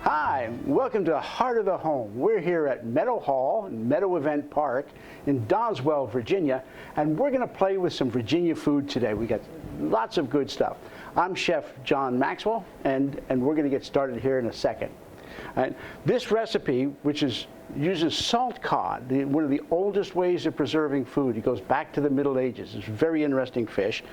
Hi, welcome to Heart of the Home. We're here at Meadow Hall, Meadow Event Park in Doswell, Virginia, and we're going to play with some Virginia food today. We got lots of good stuff. I'm Chef John Maxwell, and we're going to get started here in a second. This recipe, which uses salt cod, one of the oldest ways of preserving food. It goes back to the Middle Ages. It's a very interesting fish.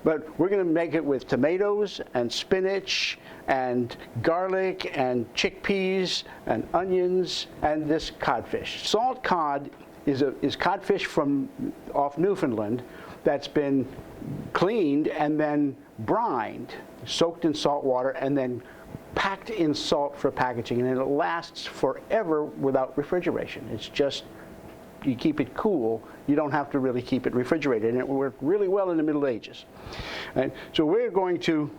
But we're going to make it with tomatoes and spinach and garlic and chickpeas and onions and this codfish. Salt cod is codfish from off Newfoundland that's been cleaned and then brined, soaked in salt water, and then packed in salt for packaging, and it lasts forever without refrigeration. It's just, you keep it cool, you don't have to really keep it refrigerated, and it worked really well in the Middle Ages. And so we're going to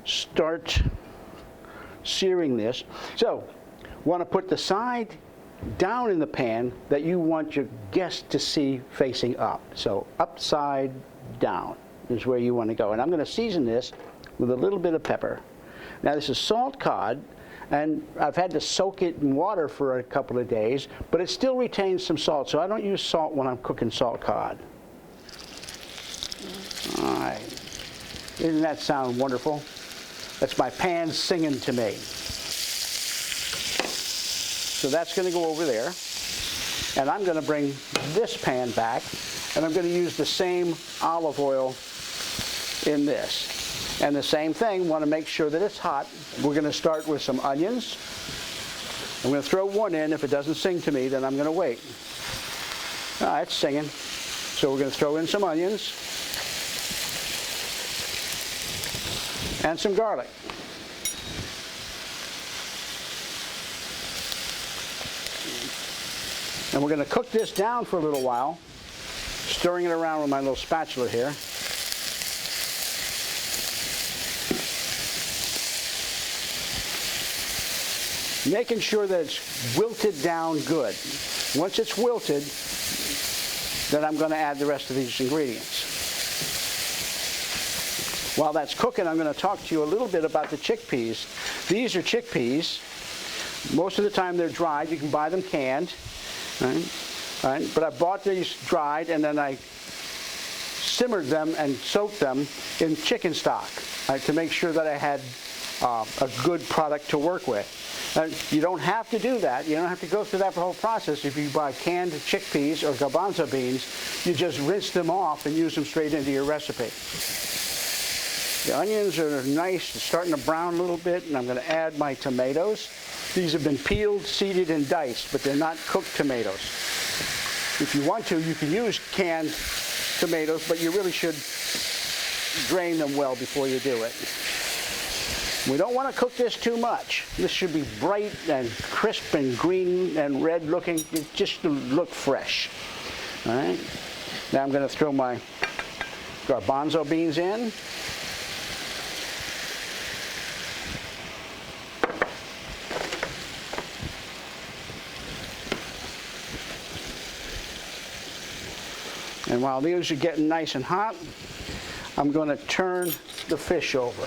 start searing this. So, want to put the side down in the pan that you want your guest to see facing up. So upside down is where you want to go. And I'm going to season this with a little bit of pepper. Now this is salt cod, and I've had to soak it in water for a couple of days, but it still retains some salt, so I don't use salt when I'm cooking salt cod. All right. Doesn't that sound wonderful? That's my pan singing to me. So that's going to go over there, and I'm going to bring this pan back, and I'm going to use the same olive oil in this. And the same thing, want to make sure that it's hot. We're going to start with some onions. I'm going to throw one in. If it doesn't sing to me, then I'm going to wait. It's singing. So we're going to throw in some onions and some garlic. And we're going to cook this down for a little while, stirring it around with my little spatula here. Making sure that it's wilted down good. Once it's wilted, then I'm going to add the rest of these ingredients. While that's cooking, I'm going to talk to you a little bit about the chickpeas. These are chickpeas. Most of the time they're dried. You can buy them canned. Right? But I bought these dried, and then I simmered them and soaked them in chicken stock, to make sure that I had a good product to work with. You don't have to do that. You don't have to go through that whole process. If you buy canned chickpeas or garbanzo beans, you just rinse them off and use them straight into your recipe. The onions are nice, starting to brown a little bit, and I'm going to add my tomatoes. These have been peeled, seeded, and diced, but they're not cooked tomatoes. If you want to, you can use canned tomatoes, but you really should drain them well before you do it. We don't want to cook this too much. This should be bright and crisp and green and red looking, just to look fresh. All right. Now I'm going to throw my garbanzo beans in. And while these are getting nice and hot, I'm going to turn the fish over.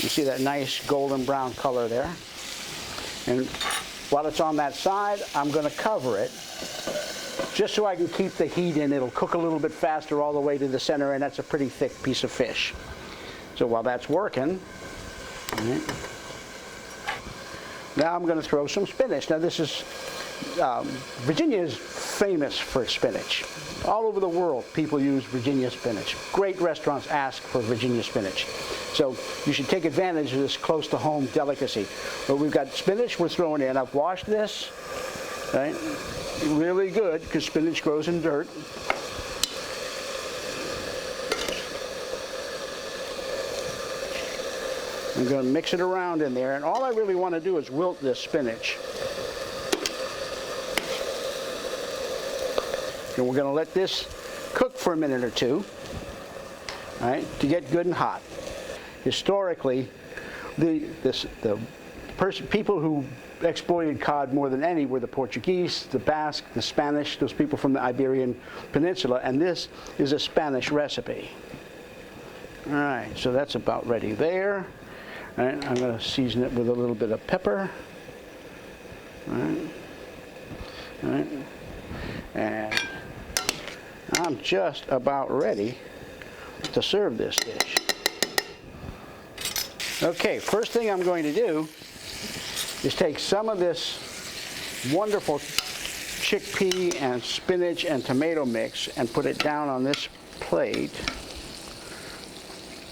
You see that nice golden brown color there. And while it's on that side, I'm going to cover it just so I can keep the heat in. It'll cook a little bit faster all the way to the center, and that's a pretty thick piece of fish. So while that's working, now I'm going to throw some spinach. Now this is, Virginia is famous for spinach. All over the world, people use Virginia spinach. Great restaurants ask for Virginia spinach. So you should take advantage of this close-to-home delicacy. But we've got spinach we're throwing in. I've washed this, right? Really good, because spinach grows in dirt. I'm going to mix it around in there, and all I really want to do is wilt this spinach. And we're going to let this cook for a minute or two, all right, to get good and hot. Historically, the people who exploited cod more than any were the Portuguese, the Basque, the Spanish, those people from the Iberian Peninsula, and this is a Spanish recipe. All right, so that's about ready there. All right, I'm going to season it with a little bit of pepper. All right. All right. And I'm just about ready to serve this dish. Okay, first thing I'm going to do is take some of this wonderful chickpea and spinach and tomato mix and put it down on this plate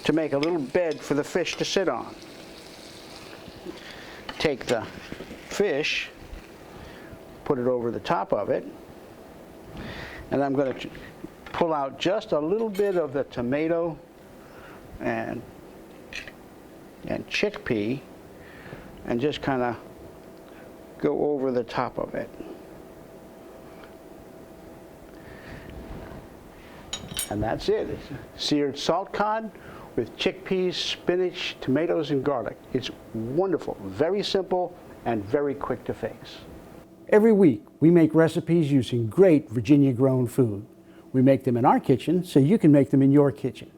to make a little bed for the fish to sit on. Take the fish, put it over the top of it, and I'm going to pull out just a little bit of the tomato and chickpea and just kind of go over the top of it. And that's it. It's seared salt cod with chickpeas, spinach, tomatoes, and garlic. It's wonderful, very simple, and very quick to fix. Every week, we make recipes using great Virginia-grown food. We make them in our kitchen so you can make them in your kitchen.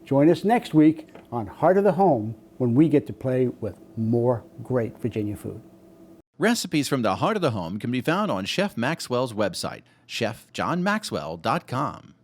Join us next week on Heart of the Home when we get to play with more great Virginia food. Recipes from the Heart of the Home can be found on Chef Maxwell's website, chefjohnmaxwell.com.